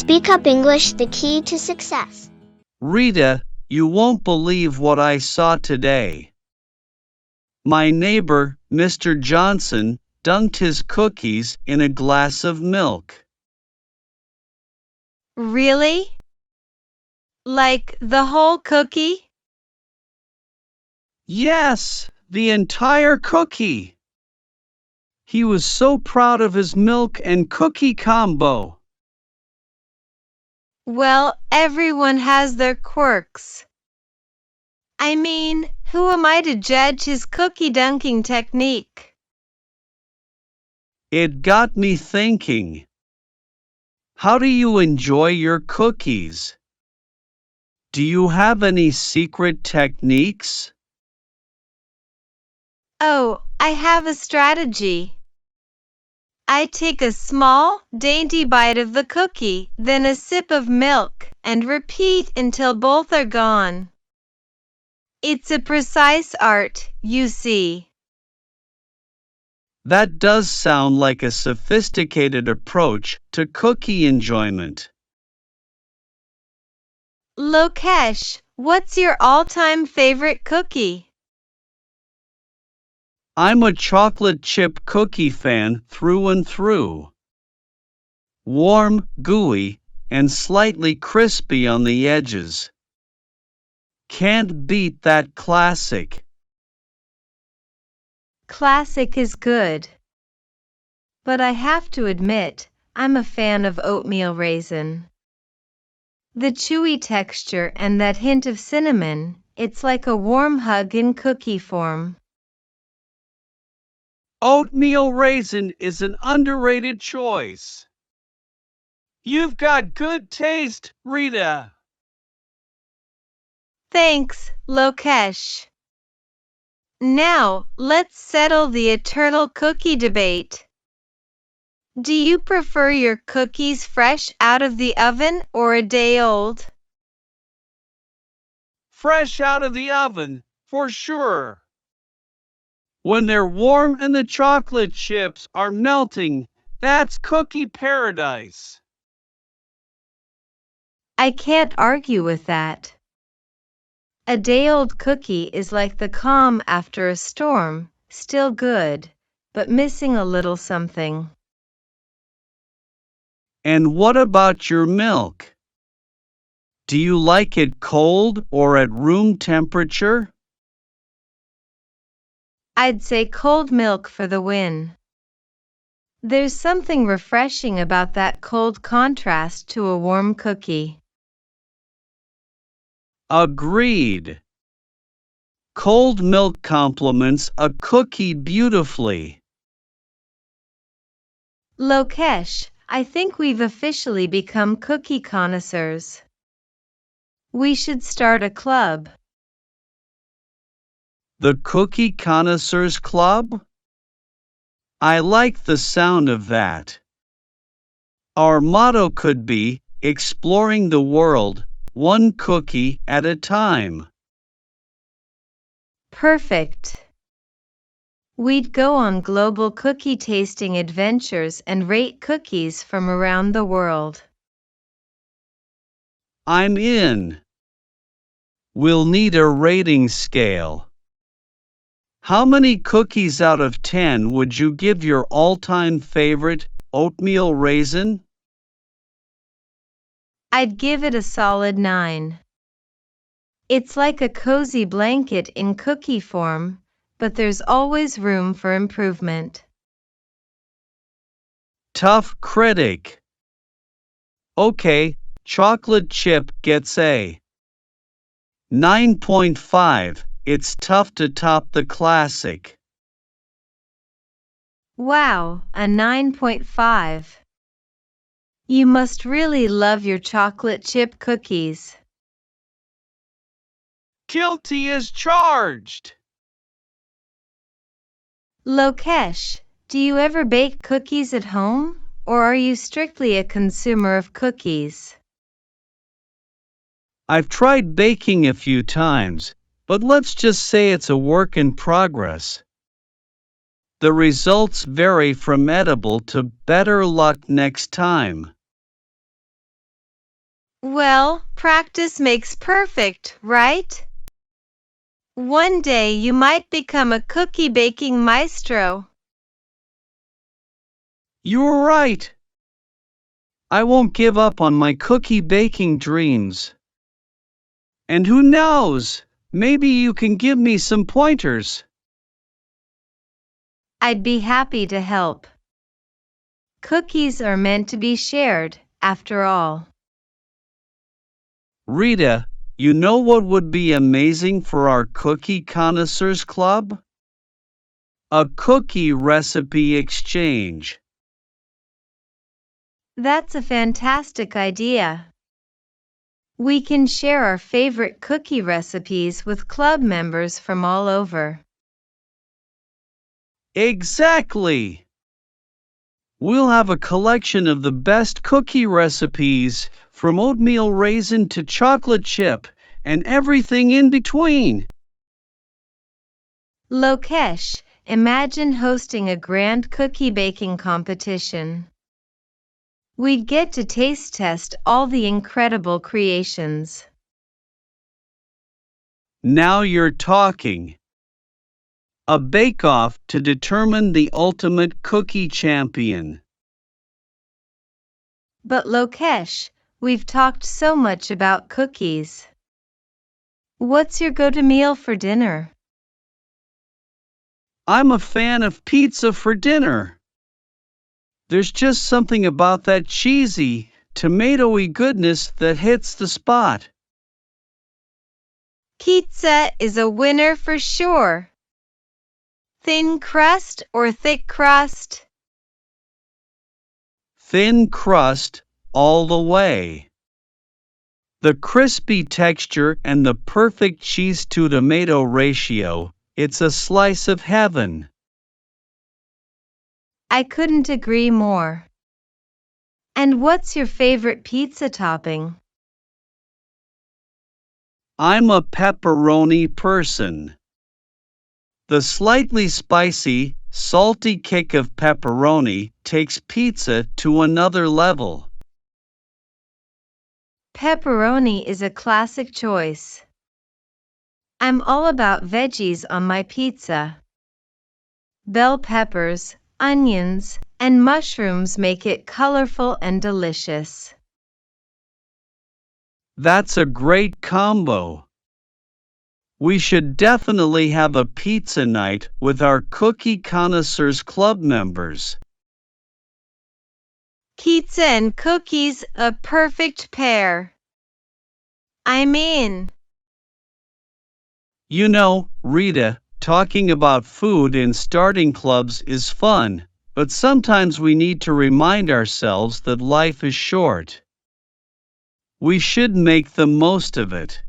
Speak Up English, the key to success. Rita, you won't believe what I saw today. My neighbor, Mr. Johnson, dunked his cookies in a glass of milk. Really? Like the whole cookie? Yes, the entire cookie. He was so proud of his milk and cookie combo. Well, everyone has their quirks. I mean, who am I to judge his cookie dunking technique? It got me thinking. How do you enjoy your cookies? Do you have any secret techniques? Oh, I have a strategy. I take a small, dainty bite of the cookie, then a sip of milk, and repeat until both are gone. It's a precise art, you see. That does sound like a sophisticated approach to cookie enjoyment. Lokesh, what's your all-time favorite cookie? I'm a chocolate chip cookie fan through and through. Warm, gooey, and slightly crispy on the edges. Can't beat that classic. Classic is good. But I have to admit, I'm a fan of oatmeal raisin. The chewy texture and that hint of cinnamon, it's like a warm hug in cookie form. Oatmeal raisin is an underrated choice. You've got good taste, Rita. Thanks, Lokesh. Now, let's settle the eternal cookie debate. Do you prefer your cookies fresh out of the oven or a day old? Fresh out of the oven, for sure. When they're warm and the chocolate chips are melting, that's cookie paradise. I can't argue with that. A day-old cookie is like the calm after a storm, still good, but missing a little something. And what about your milk? Do you like it cold or at room temperature? I'd say cold milk for the win. There's something refreshing about that cold contrast to a warm cookie. Agreed. Cold milk complements a cookie beautifully. Lokesh, I think we've officially become cookie connoisseurs. We should start a club. The Cookie Connoisseurs Club? I like the sound of that. Our motto could be, exploring the world, one cookie at a time. Perfect. We'd go on global cookie tasting adventures and rate cookies from around the world. I'm in. We'll need a rating scale. How many cookies out of 10 would you give your all-time favorite, oatmeal raisin? I'd give it a solid 9. It's like a cozy blanket in cookie form, but there's always room for improvement. Tough critic. Okay, chocolate chip gets a 9.5. It's tough to top the classic. Wow, a 9.5. You must really love your chocolate chip cookies. Guilty as charged. Lokesh, do you ever bake cookies at home, or are you strictly a consumer of cookies? I've tried baking a few times, but let's just say it's a work in progress. The results vary from edible to better luck next time. Well, practice makes perfect, right? One day you might become a cookie baking maestro. You're right. I won't give up on my cookie baking dreams. And who knows, maybe you can give me some pointers. I'd be happy to help. Cookies are meant to be shared, after all. Rita, you know what would be amazing for our Cookie Connoisseurs Club? A cookie recipe exchange. That's a fantastic idea. We can share our favorite cookie recipes with club members from all over. Exactly! We'll have a collection of the best cookie recipes, from oatmeal raisin to chocolate chip, and everything in between. Lokesh, imagine hosting a grand cookie baking competition. We'd get to taste test all the incredible creations. Now you're talking. A bake-off to determine the ultimate cookie champion. But Lokesh, we've talked so much about cookies. What's your go-to meal for dinner? I'm a fan of pizza for dinner. There's just something about that cheesy, tomatoey goodness that hits the spot. Pizza is a winner for sure. Thin crust or thick crust? Thin crust, all the way. The crispy texture and the perfect cheese-to-tomato ratio, it's a slice of heaven. I couldn't agree more. And what's your favorite pizza topping? I'm a pepperoni person. The slightly spicy, salty kick of pepperoni takes pizza to another level. Pepperoni is a classic choice. I'm all about veggies on my pizza. Bell peppers, onions, and mushrooms make it colorful and delicious. That's a great combo. We should definitely have a pizza night with our Cookie Connoisseurs Club members. Pizza and cookies, a perfect pair. I'm in. You know, Rita, talking about food in starting clubs is fun, but sometimes we need to remind ourselves that life is short. We should make the most of it.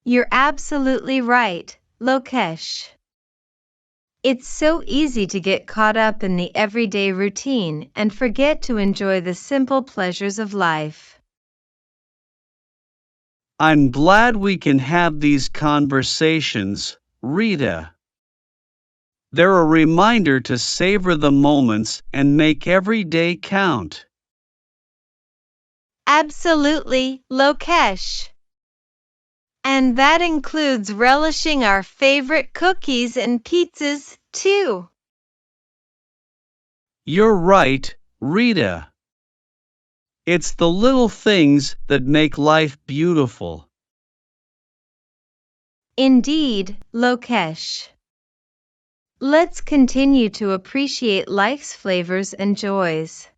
You're absolutely right, Lokesh. It's so easy to get caught up in the everyday routine and forget to enjoy the simple pleasures of life. I'm glad we can have these conversations, Rita. They're a reminder to savor the moments and make every day count. Absolutely, Lokesh. And that includes relishing our favorite cookies and pizzas, too. You're right, Rita. It's the little things that make life beautiful. Indeed, Lokesh. Let's continue to appreciate life's flavors and joys.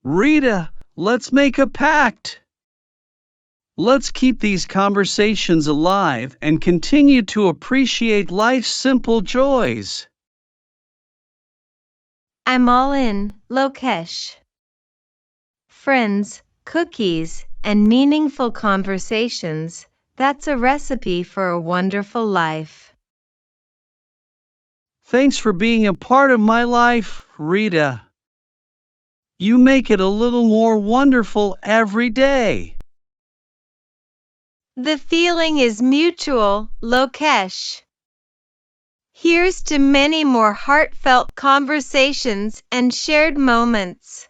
Rita, let's make a pact. Let's keep these conversations alive and continue to appreciate life's simple joys. I'm all in, Lokesh. Friends, cookies, and meaningful conversations, that's a recipe for a wonderful life. Thanks for being a part of my life, Rita. You make it a little more wonderful every day. The feeling is mutual, Lokesh. Here's to many more heartfelt conversations and shared moments.